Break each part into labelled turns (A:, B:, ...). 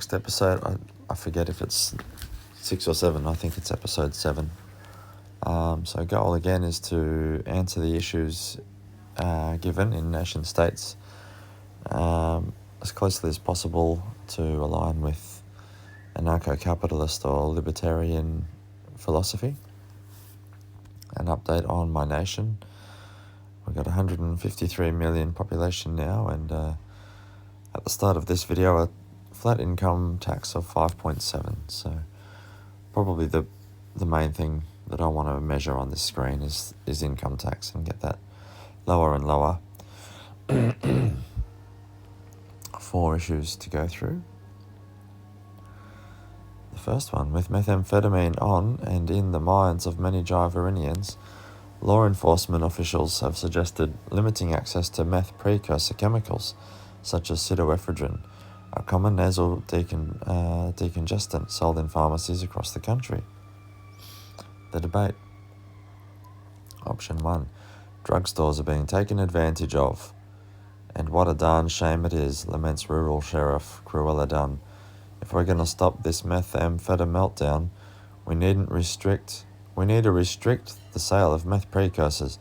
A: next episode. I forget if it's 6 or 7. I think it's episode 7. So goal again is to answer the issues given in NationStates as closely as possible to align with anarcho-capitalist or libertarian philosophy. An update on my nation. We've got 153 million population now, and at the start of this video, a flat income tax of 5.7. So probably the main thing that I want to measure on this screen is income tax, and get that lower and lower. 4 issues to go through. The first one, with methamphetamine on and in the minds of many Jive, law enforcement officials have suggested limiting access to meth precursor chemicals, such as pseudoephedrine, a common nasal decongestant sold in pharmacies across the country. The debate. Option 1. Drugstores are being taken advantage of. And what a darn shame it is, laments Rural Sheriff Cruella Dunn. If we're going to stop this methamphetamine meltdown, we need to restrict the sale of meth precursors.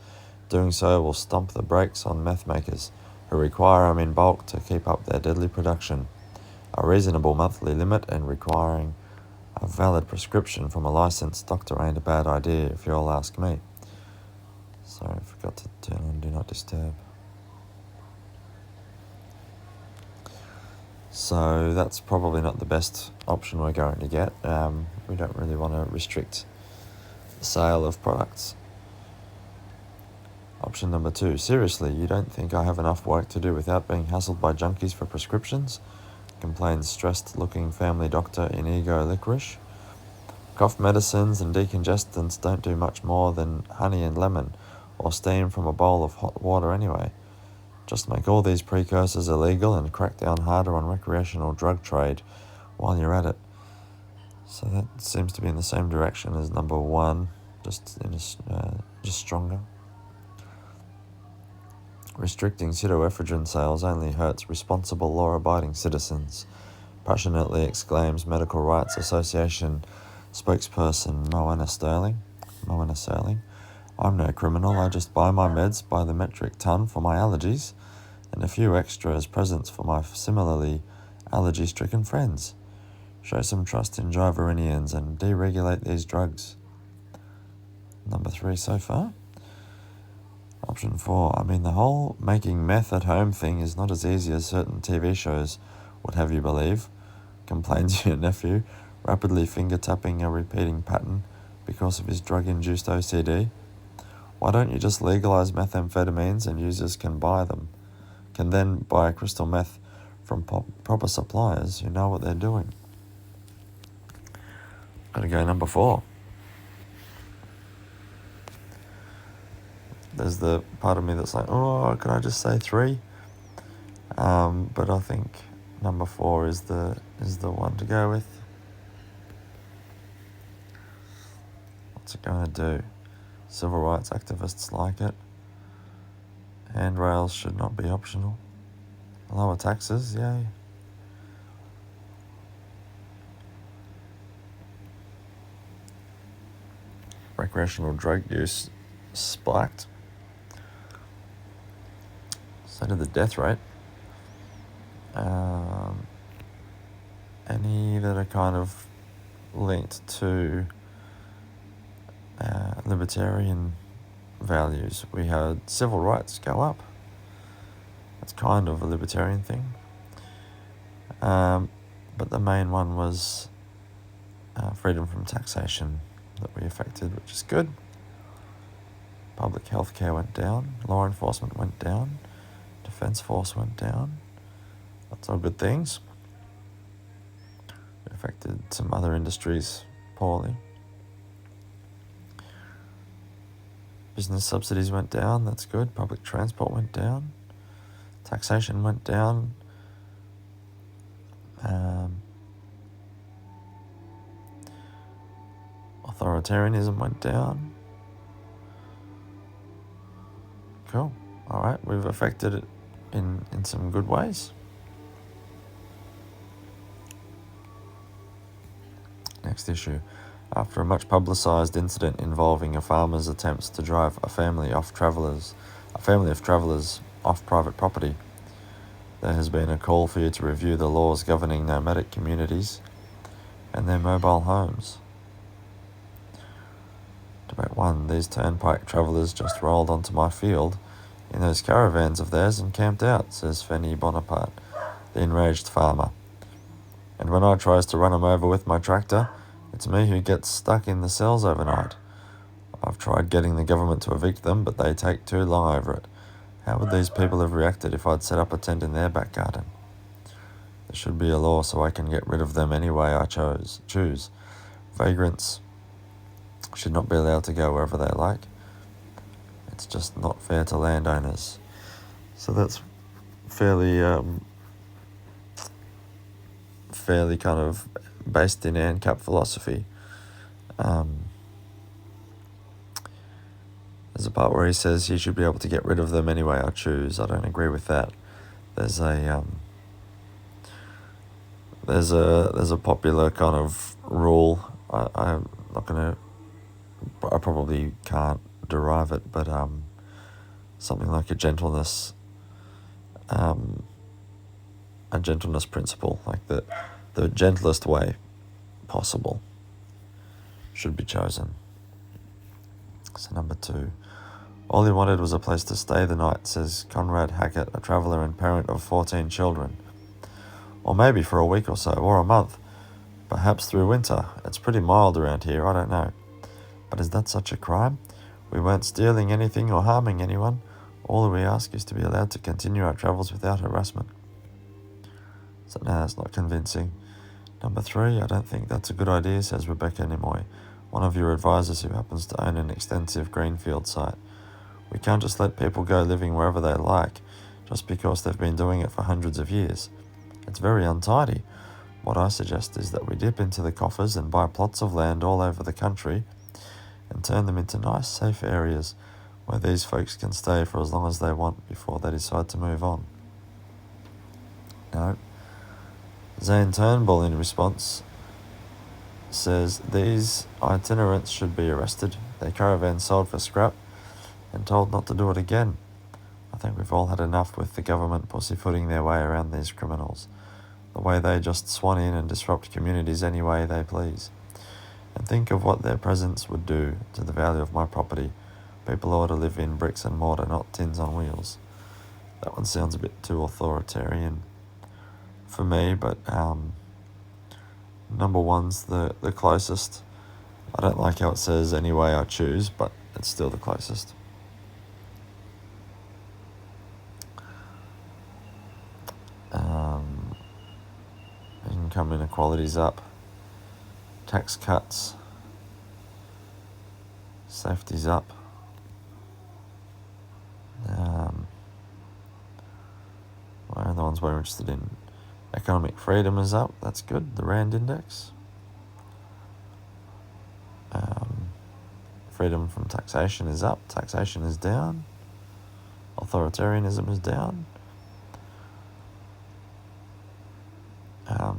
A: Doing so will stomp the brakes on meth makers, who require them in bulk to keep up their deadly production. A reasonable monthly limit and requiring a valid prescription from a licensed doctor ain't a bad idea, if you all ask me. Sorry, I forgot to turn on Do Not Disturb. So that's probably not the best option we're going to get. We don't really want to restrict the sale of products. Option number 2. Seriously, you don't think I have enough work to do without being hassled by junkies for prescriptions? Complains stressed-looking family doctor Inigo Licorice. Cough medicines and decongestants don't do much more than honey and lemon, or steam from a bowl of hot water anyway. Just make all these precursors illegal and crack down harder on recreational drug trade while you're at it. So that seems to be in the same direction as number 1, just stronger. Restricting pseudoephedrine sales only hurts responsible law-abiding citizens, passionately exclaims Medical Rights Association spokesperson Moana Sterling. I'm no criminal, I just buy my meds by the metric ton for my allergies, and a few extra as presents for my similarly allergy-stricken friends. Show some trust in Jive and deregulate these drugs. Number 3 so far. Option 4. I mean, the whole making meth at home thing is not as easy as certain TV shows would have you believe, complains your nephew, rapidly finger-tapping a repeating pattern because of his drug-induced OCD. Why don't you just legalize methamphetamines and users can then buy crystal meth from proper suppliers who know what they're doing? Gotta go number 4. There's the part of me that's like, oh, can I just say 3? But I think number 4 is the one to go with. What's it going to do? Civil rights activists like it. Handrails should not be optional. Lower taxes, yay. Recreational drug use spiked. So did the death rate. Any that are kind of linked to libertarian values. We had civil rights go up. That's kind of a libertarian thing. But the main one was freedom from taxation that we affected, which is good. Public health care went down. Law enforcement went down. Defence force went down. That's all good things. It affected some other industries poorly. Business subsidies went down, that's good. Public transport went down. Taxation went down. Authoritarianism went down. Cool. All right, we've affected it in some good ways. Next issue. After a much publicised incident involving a farmer's attempts to drive a family of travellers off private property, there has been a call for you to review the laws governing nomadic communities and their mobile homes. Debate 1. These turnpike travellers just rolled onto my field in those caravans of theirs and camped out, says Fanny Bonaparte, the enraged farmer. And when I tries to run 'em over with my tractor, it's me who gets stuck in the cells overnight. I've tried getting the government to evict them, but they take too long over it. How would these people have reacted if I'd set up a tent in their back garden? There should be a law so I can get rid of them any way I choose. Vagrants should not be allowed to go wherever they like. It's just not fair to landowners. So that's fairly kind of based in ANCAP philosophy. There's a part where he says he should be able to get rid of them any way I choose. I don't agree with that. There's a popular kind of rule. I probably can't derive it, but something like a gentleness principle, like the gentlest way possible should be chosen. So number 2. All he wanted was a place to stay the night, says Conrad Hackett, a traveller and parent of 14 children. Or maybe for a week or so, or a month. Perhaps through winter. It's pretty mild around here, I don't know. But is that such a crime? We weren't stealing anything or harming anyone. All we ask is to be allowed to continue our travels without harassment. So no, that's not convincing. Number 3, I don't think that's a good idea, says Rebecca Nimoy, one of your advisors who happens to own an extensive greenfield site. We can't just let people go living wherever they like, just because they've been doing it for hundreds of years. It's very untidy. What I suggest is that we dip into the coffers and buy plots of land all over the country and turn them into nice, safe areas where these folks can stay for as long as they want before they decide to move on. No. Zane Turnbull, in response, says these itinerants should be arrested, their caravan sold for scrap, and told not to do it again. I think we've all had enough with the government pussyfooting their way around these criminals, the way they just swan in and disrupt communities any way they please. And think of what their presence would do to the value of my property. People ought to live in bricks and mortar, not tins on wheels. That one sounds a bit too authoritarian for me, but number 1's the closest. I don't like how it says any way I choose, but it's still the closest. Income inequalities up, tax cuts, safety's up. Well, the ones we're interested in. Economic freedom is up, that's good, the Rand Index. Freedom from taxation is up, taxation is down. Authoritarianism is down.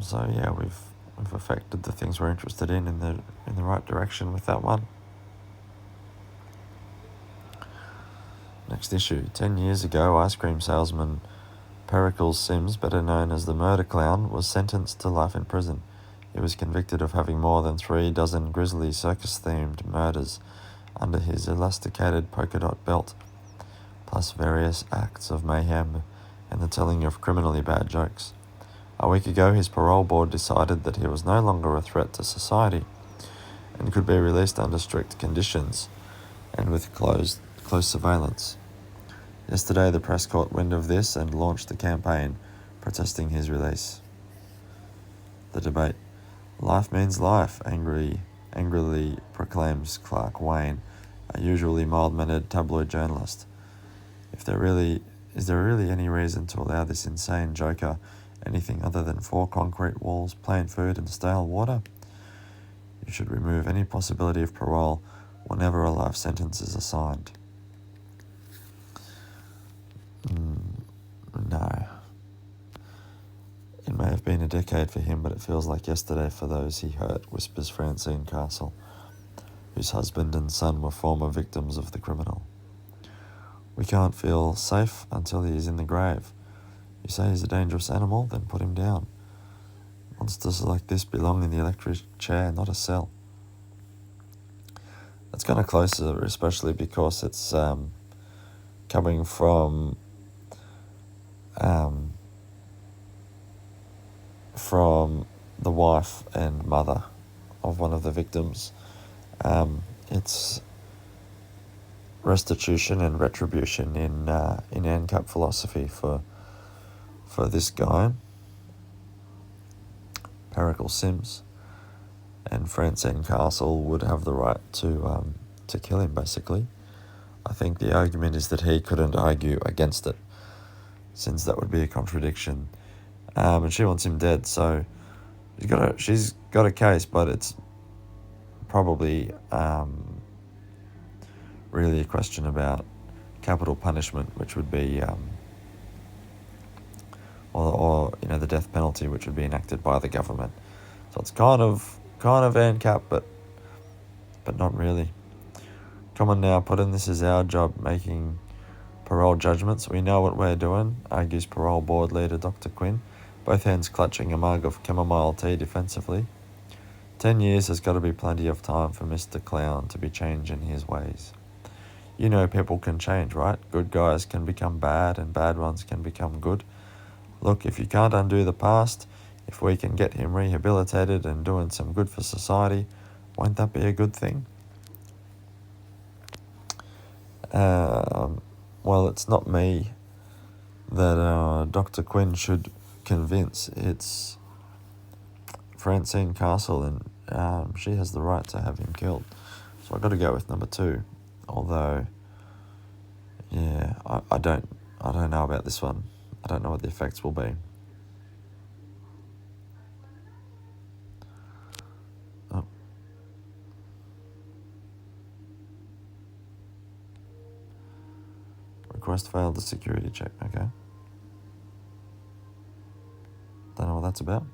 A: So yeah, we've affected the things we're interested in the right direction with that one. Next issue. 10 years ago, ice cream salesman Pericles Sims, better known as the Murder Clown, was sentenced to life in prison. He was convicted of having more than 3 dozen grisly circus-themed murders under his elasticated polka dot belt, plus various acts of mayhem and the telling of criminally bad jokes. A week ago, his parole board decided that he was no longer a threat to society and could be released under strict conditions and with close surveillance. Yesterday, the press caught wind of this and launched a campaign protesting his release. The debate. Life means life, angrily proclaims Clark Wayne, a usually mild-mannered tabloid journalist. Is there really any reason to allow this insane joker anything other than 4 concrete walls, plain food, and stale water? You should remove any possibility of parole whenever a life sentence is assigned. No. It may have been been a decade for him, but it feels like yesterday for those he hurt, whispers Francine Castle, whose husband and son were former victims of the criminal. We can't feel safe until he is in the grave. You say he's a dangerous animal, then put him down. Monsters like this belong in the electric chair, not a cell. That's kind of closer, especially because it's coming from the wife and mother of one of the victims. It's restitution and retribution in ANCAP philosophy for this guy, Pericle Sims, and Francine Castle would have the right to kill him, basically. I think the argument is that he couldn't argue against it, since that would be a contradiction. And she wants him dead, so she's got a case, but it's probably really a question about capital punishment, which would be or the death penalty, which would be enacted by the government. So it's kind of ANCAP, but not really. Come on now, Puddin, this is our job, making parole judgments. We know what we're doing, argues parole board leader Dr. Quinn, both hands clutching a mug of chamomile tea defensively. 10 years has got to be plenty of time for Mr. Clown to be changing his ways. You know people can change, right? Good guys can become bad and bad ones can become good. Look, if you can't undo the past, if we can get him rehabilitated and doing some good for society, won't that be a good thing? Well, it's not me that Dr. Quinn should convince. It's Francine Castle, and she has the right to have him killed. So I've got to go with number 2. Although, yeah, I don't know about this one. I don't know what the effects will be. Oh. Request failed the security check. Okay. Don't know what that's about.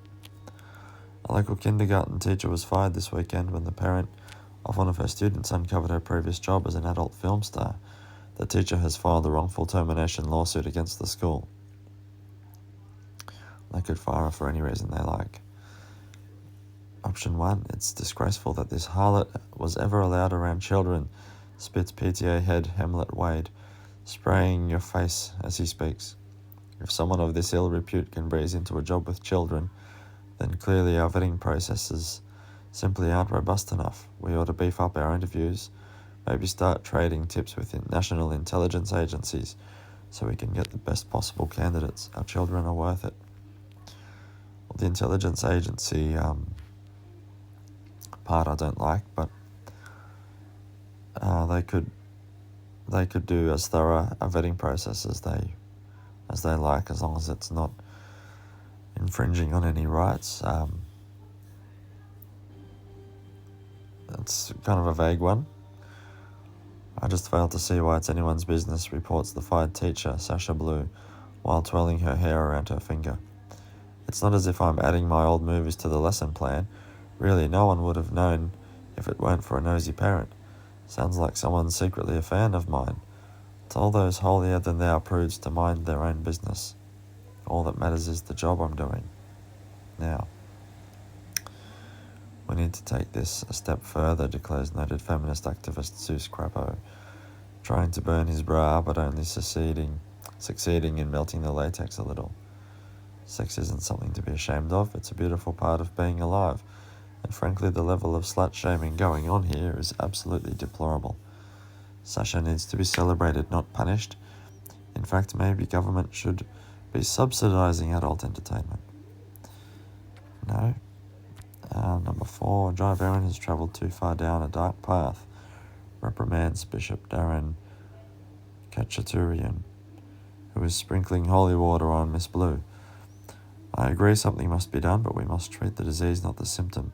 A: A local kindergarten teacher was fired this weekend when the parent of one of her students uncovered her previous job as an adult film star. The teacher has filed a wrongful termination lawsuit against the school. They could fire her for any reason they like. Option 1, it's disgraceful that this harlot was ever allowed around children, spits PTA head Hamlet Wade, spraying your face as he speaks. If someone of this ill repute can breeze into a job with children, then clearly our vetting processes simply aren't robust enough. We ought to beef up our interviews, maybe start trading tips with national intelligence agencies so we can get the best possible candidates. Our children are worth it. Well, the intelligence agency part I don't like, but they could do as thorough a vetting process as they like, as long as it's not infringing on any rights. It's kind of a vague one. I just fail to see why it's anyone's business, reports the fired teacher, Sasha Blue, while twirling her hair around her finger. It's not as if I'm adding my old movies to the lesson plan. Really, no one would have known if it weren't for a nosy parent. Sounds like someone's secretly a fan of mine. Tell those holier-than-thou prudes to mind their own business. All that matters is the job I'm doing. Now, we need to take this a step further, declares noted feminist activist Zeus Crapo, trying to burn his bra but only succeeding in melting the latex a little. Sex isn't something to be ashamed of, it's a beautiful part of being alive, and frankly the level of slut-shaming going on here is absolutely deplorable. Sasha needs to be celebrated, not punished. In fact, maybe government should be subsidising adult entertainment. No. Number 4, Jive Erin has travelled too far down a dark path, reprimands Bishop Darren Kachaturian, who is sprinkling holy water on Miss Blue. I agree something must be done, but we must treat the disease, not the symptom.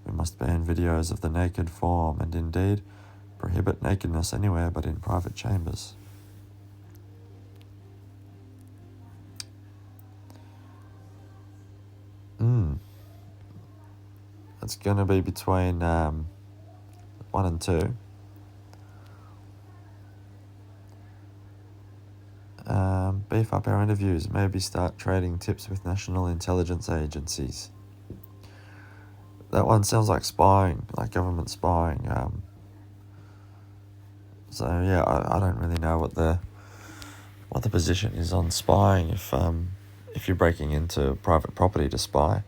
A: We must ban videos of the naked form and indeed prohibit nakedness anywhere but in private chambers. it's going to be between 1 and 2. Beef up our interviews. Maybe start trading tips with national intelligence agencies. That one sounds like spying, like government spying. So yeah, I don't really know what the position is on spying. If you're breaking into private property to spy,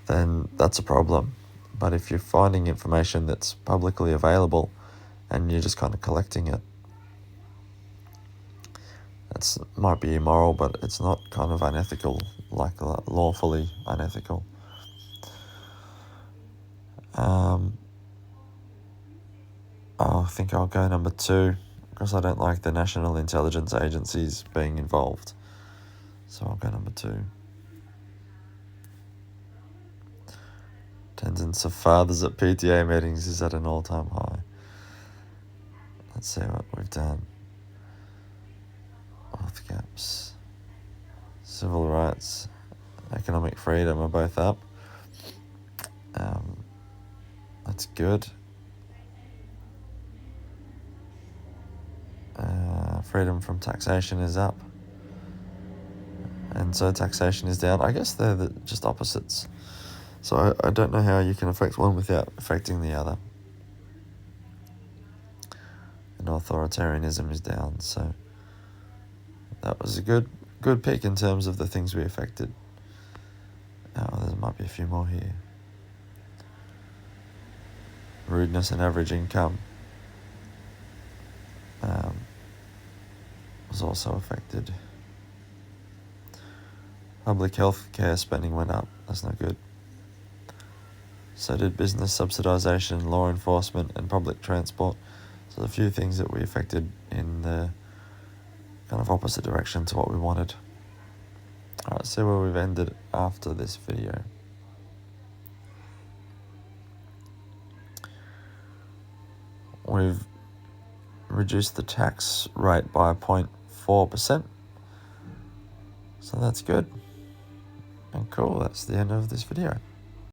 A: then that's a problem. But if you're finding information that's publicly available and you're just kind of collecting it, that might be immoral, but it's not kind of unethical, like lawfully unethical. I think I'll go number 2, because I don't like the national intelligence agencies being involved. So I'll go number 2. Attendance of fathers at PTA meetings is at an all-time high. Let's see what we've done. Wealth gaps, civil rights, economic freedom are both up. That's good. Freedom from taxation is up, and so taxation is down. I guess they're just opposites. So I don't know how you can affect one without affecting the other. And authoritarianism is down, so that was a good pick in terms of the things we affected. There might be a few more here. Rudeness and average income was also affected. Public health care spending went up. That's not good. So did business subsidisation, law enforcement, and public transport. So a few things that we affected in the kind of opposite direction to what we wanted. Alright, see where we've ended after this video. We've reduced the tax rate by 0.4%. So that's good. And cool, that's the end of this video.